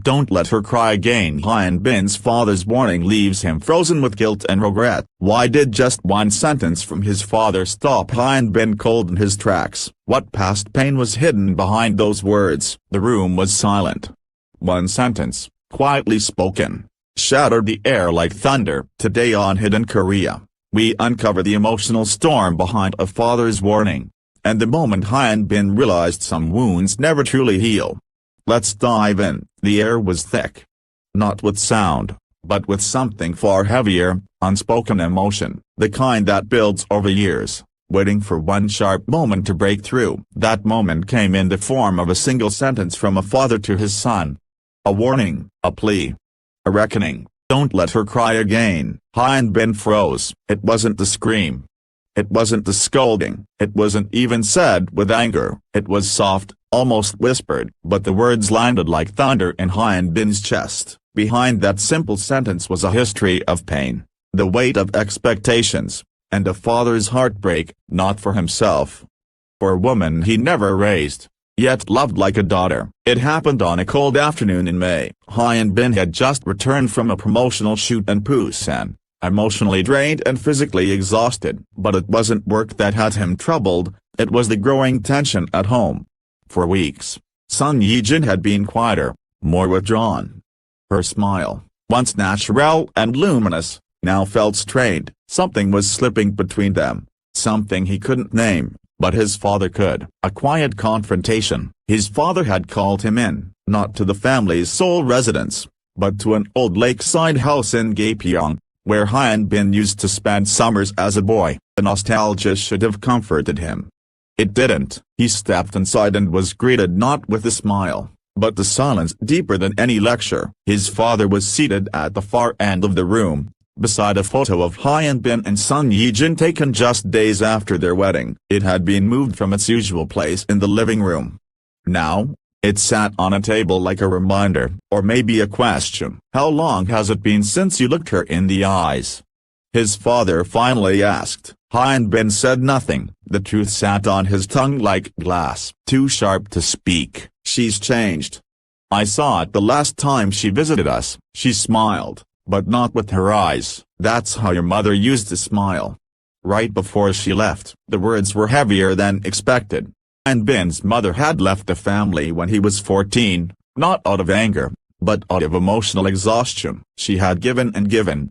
Don't let her cry again. Hyun Bin's father's warning leaves him frozen with guilt and regret. Why did just one sentence from his father stop Hyun Bin cold in his tracks? What past pain was hidden behind those words? The room was silent. One sentence, quietly spoken, shattered the air like thunder. Today on Hidden Korea, we uncover the emotional storm behind a father's warning, and the moment Hyun Bin realized some wounds never truly heal. Let's dive in. The air was thick. Not with sound, but with something far heavier, unspoken emotion, the kind that builds over years, waiting for one sharp moment to break through. That moment came in the form of a single sentence from a father to his son. A warning, a plea, a reckoning. Don't let her cry again. Hyun Bin froze. It wasn't the scream. It wasn't the scolding. It wasn't even said with anger. It was soft, almost whispered. But the words landed like thunder in Hyun Bin's chest. Behind that simple sentence was a history of pain, the weight of expectations, and a father's heartbreak, not for himself, for a woman he never raised, yet loved like a daughter. It happened on a cold afternoon in May. Hyun Bin had just returned from a promotional shoot in Busan, emotionally drained and physically exhausted. But it wasn't work that had him troubled, it was the growing tension at home. For weeks, Son Ye-jin had been quieter, more withdrawn. Her smile, once natural and luminous, now felt strained. Something was slipping between them, something he couldn't name, but his father could. A quiet confrontation. His father had called him in, not to the family's sole residence, but to an old lakeside house in Gapyeong, where Hyun Bin used to spend summers as a boy. The nostalgia should have comforted him. It didn't. He stepped inside and was greeted not with a smile, but the silence deeper than any lecture. His father was seated at the far end of the room, beside a photo of Hyun Bin and Son Ye-jin taken just days after their wedding. It had been moved from its usual place in the living room. Now, it sat on a table like a reminder, or maybe a question. How long has it been since you looked her in the eyes? His father finally asked. Hyun Bin said nothing. The truth sat on his tongue like glass. Too sharp to speak. She's changed. I saw it the last time she visited us. She smiled, but not with her eyes. That's how your mother used to smile. Right before she left. The words were heavier than expected. Hyun Bin's mother had left the family when he was 14, not out of anger, but out of emotional exhaustion. She had given and given.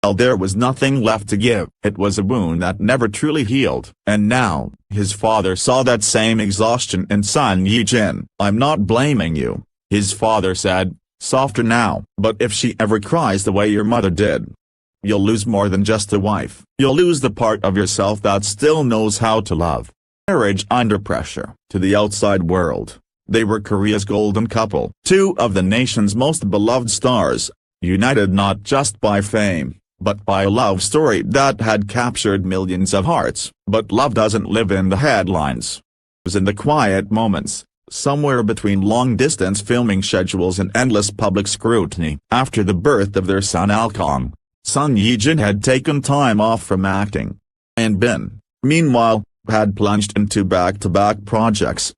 Well, there was nothing left to give. It was a wound that never truly healed. And now, his father saw that same exhaustion in Son Ye-jin. I'm not blaming you, his father said, softer now. But if she ever cries the way your mother did, you'll lose more than just a wife. You'll lose the part of yourself that still knows how to love. Marriage under pressure. To the outside world, they were Korea's golden couple. Two of the nation's most beloved stars, united not just by fame, but by a love story that had captured millions of hearts. But love doesn't live in the headlines. It was in the quiet moments, somewhere between long-distance filming schedules and endless public scrutiny. After the birth of their son Alkong, Son Ye-jin had taken time off from acting. Hyun Bin, meanwhile, had plunged into back-to-back projects.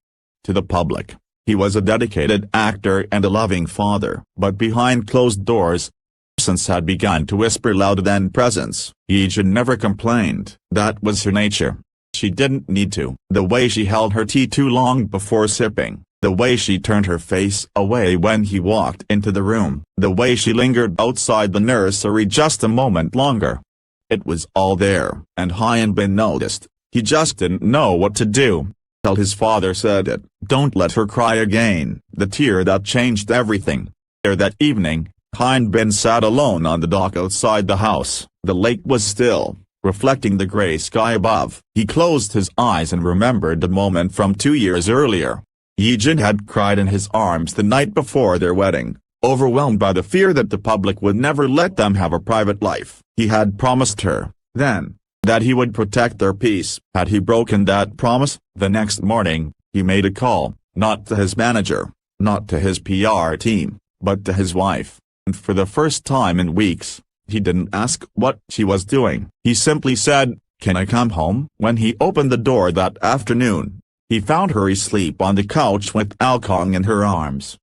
To the public, he was a dedicated actor and a loving father. But behind closed doors, absence had begun to whisper louder than presence. Ye-jin never complained. That was her nature. She didn't need to. The way she held her tea too long before sipping, the way she turned her face away when he walked into the room, the way she lingered outside the nursery just a moment longer. It was all there. And Hyun Bin noticed. He just didn't know what to do. Till his father said it. Don't let her cry again. The tear that changed everything. There that evening, Hyun Bin sat alone on the dock outside the house. The lake was still, reflecting the gray sky above. He closed his eyes and remembered the moment from 2 years earlier. Ye-jin had cried in his arms the night before their wedding, overwhelmed by the fear that the public would never let them have a private life. He had promised her, then, that he would protect their peace. Had he broken that promise? The next morning, he made a call, not to his manager, not to his PR team, but to his wife. And for the first time in weeks, he didn't ask what she was doing. He simply said, "Can I come home?" When he opened the door that afternoon, he found her asleep on the couch with Alkong in her arms.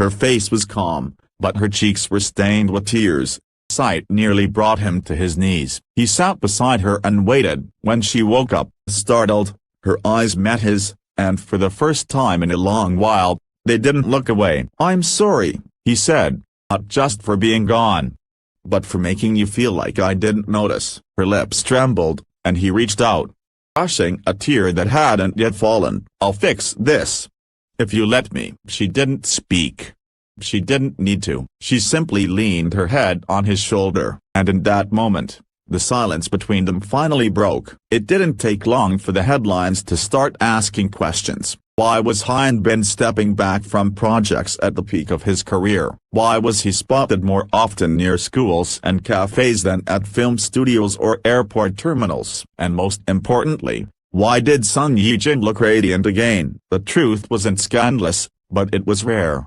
Her face was calm, but her cheeks were stained with tears. Sight nearly brought him to his knees. He sat beside her and waited. When she woke up, startled, her eyes met his, and for the first time in a long while, they didn't look away. "I'm sorry," he said, "not just for being gone, but for making you feel like I didn't notice." Her lips trembled, and he reached out, brushing a tear that hadn't yet fallen. "I'll fix this. If you let me." She didn't speak. She didn't need to. She simply leaned her head on his shoulder, and in that moment, the silence between them finally broke. It didn't take long for the headlines to start asking questions. Why was Hyun Bin stepping back from projects at the peak of his career? Why was he spotted more often near schools and cafes than at film studios or airport terminals? And most importantly, why did Son Ye-jin look radiant again? The truth wasn't scandalous, but it was rare.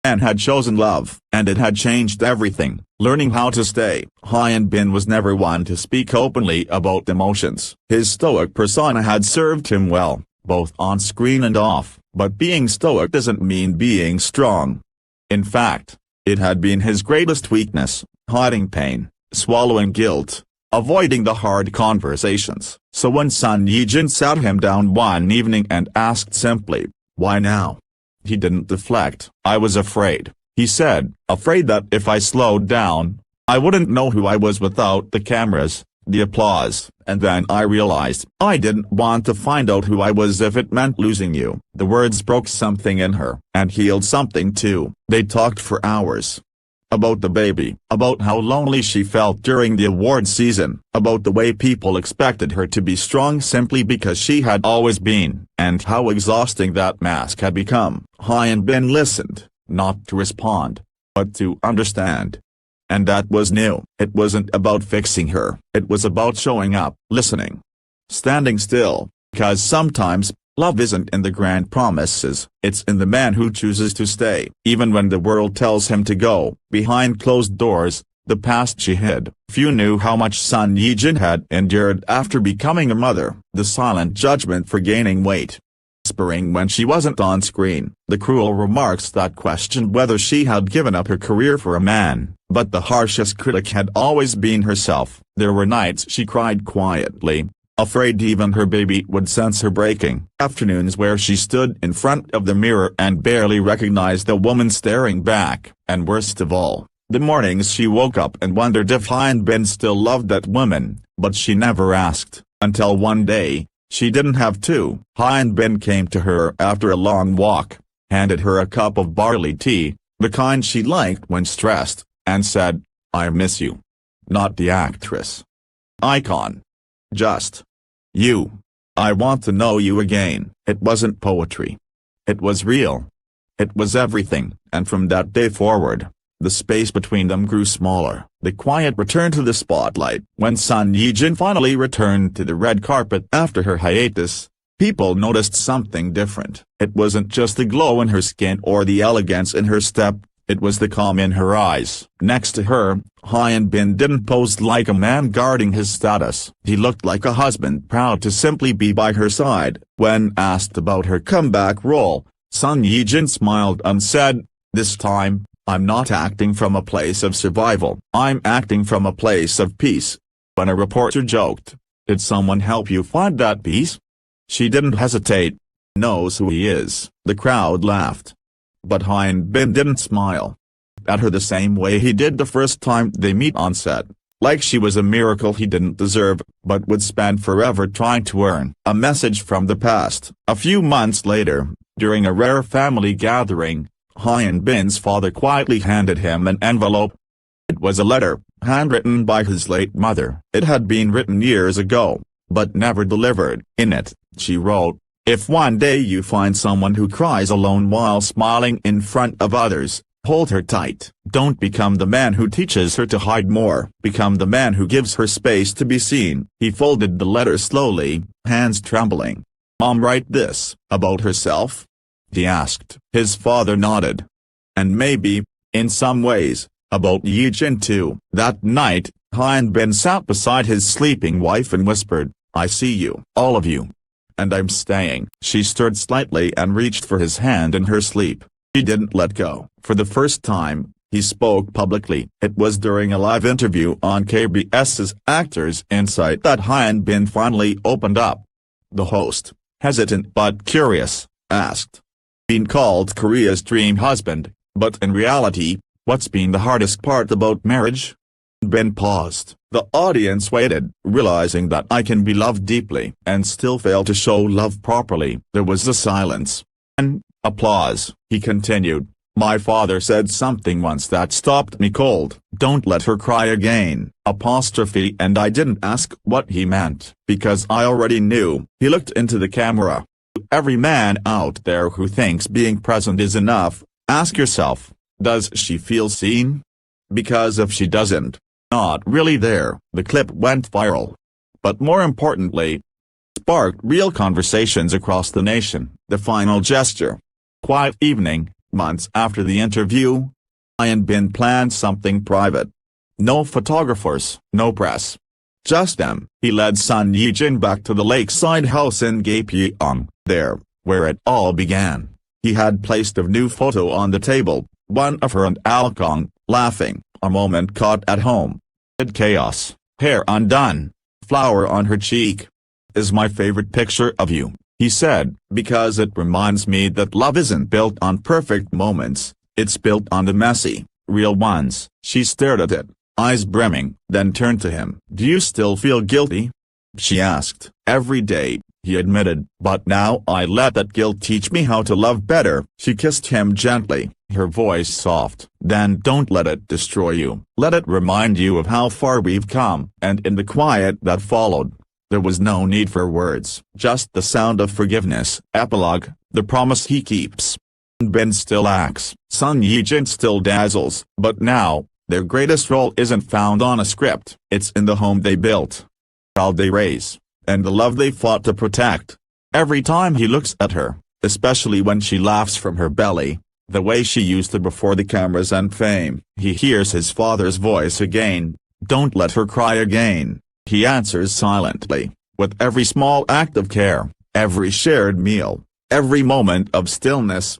And had chosen love, and it had changed everything. Learning how to stay. Hyun Bin was never one to speak openly about emotions. His stoic persona had served him well, both on screen and off, but being stoic doesn't mean being strong. In fact, it had been his greatest weakness, hiding pain, swallowing guilt, avoiding the hard conversations. So when Son Ye-jin sat him down one evening and asked simply, "Why now?" he didn't deflect. "I was afraid," he said, "afraid that if I slowed down, I wouldn't know who I was without the cameras, the applause, and then I realized I didn't want to find out who I was if it meant losing you." The words broke something in her, and healed something too. They talked for hours. About the baby, about how lonely she felt during the award season, about the way people expected her to be strong simply because she had always been, and how exhausting that mask had become. Hyun Bin listened, not to respond, but to understand. And that was new. It wasn't about fixing her, it was about showing up, listening, standing still, because sometimes, love isn't in the grand promises, it's in the man who chooses to stay. Even when the world tells him to go. Behind closed doors, the past she hid. Few knew how much Son Ye-jin had endured after becoming a mother. The silent judgment for gaining weight. Whispering when she wasn't on screen. The cruel remarks that questioned whether she had given up her career for a man. But the harshest critic had always been herself. There were nights she cried quietly, afraid even her baby would sense her breaking. Afternoons where she stood in front of the mirror and barely recognized the woman staring back. And worst of all, the mornings she woke up and wondered if Hyun Bin still loved that woman, but she never asked, until one day, she didn't have to. Hyun Bin came to her after a long walk, handed her a cup of barley tea, the kind she liked when stressed, and said, "I miss you." Not the actress. Icon. Just. "You. I want to know you again." It wasn't poetry. It was real. It was everything, and from that day forward, the space between them grew smaller. The quiet returned to the spotlight. When Son Ye-jin finally returned to the red carpet after her hiatus, people noticed something different. It wasn't just the glow in her skin or the elegance in her step, it was the calm in her eyes. Next to her, Hyun Bin didn't pose like a man guarding his status. He looked like a husband proud to simply be by her side. When asked about her comeback role, Son Ye-jin smiled and said, "This time, I'm not acting from a place of survival. I'm acting from a place of peace." When a reporter joked, "Did someone help you find that peace?" she didn't hesitate. "Knows who he is." The crowd laughed. But Hyun Bin didn't smile at her the same way he did the first time they meet on set, like she was a miracle he didn't deserve, but would spend forever trying to earn. A message from the past. A few months later, during a rare family gathering, Hyun Bin's father quietly handed him an envelope. It was a letter, handwritten by his late mother. It had been written years ago, but never delivered. In it, she wrote, "If one day you find someone who cries alone while smiling in front of others, hold her tight. Don't become the man who teaches her to hide more. Become the man who gives her space to be seen." He folded the letter slowly, hands trembling. "Mom write this about herself?" he asked. His father nodded. "And maybe, in some ways, about Ye-jin too." That night, Hyun Bin sat beside his sleeping wife and whispered, "I see you, all of you. And I'm staying." She stirred slightly and reached for his hand in her sleep. He didn't let go. For the first time, he spoke publicly. It was during a live interview on KBS's Actors Insight that Hyun Bin finally opened up. The host, hesitant but curious, asked. Been called Korea's dream husband, but in reality, what's been the hardest part about marriage? Bin paused. The audience waited, realizing that I can be loved deeply and still fail to show love properly. There was a silence. And applause. He continued. My father said something once that stopped me cold. Don't let her cry again. Apostrophe. And I didn't ask what he meant, because I already knew. He looked into the camera. Every man out there who thinks being present is enough, ask yourself, does she feel seen? Because if she doesn't, not really there. The clip went viral. But more importantly, sparked real conversations across the nation. The final gesture. Quiet evening, months after the interview. Hyun Bin planned something private. No photographers, no press. Just them. He led Son Ye-jin back to the lakeside house in Gapyeong. There, where it all began, he had placed a new photo on the table, one of her and Alkong, laughing, a moment caught at home. Chaos, hair undone, flower on her cheek. Is my favorite picture of you, he said, because it reminds me that love isn't built on perfect moments, it's built on the messy, real ones. She stared at it, eyes brimming, then turned to him. Do you still feel guilty? She asked. Every day, he admitted. But now I let that guilt teach me how to love better. She kissed him gently, her voice soft. Then don't let it destroy you. Let it remind you of how far we've come. And in the quiet that followed, there was no need for words. Just the sound of forgiveness. Epilogue, the promise he keeps. Ben still acts. Son Ye-jin still dazzles. But now, their greatest role isn't found on a script. It's in the home they built, how they raise, and the love they fought to protect. Every time he looks at her, especially when she laughs from her belly, the way she used to before the cameras and fame, he hears his father's voice again. Don't let her cry again. He answers silently, with every small act of care, every shared meal, every moment of stillness,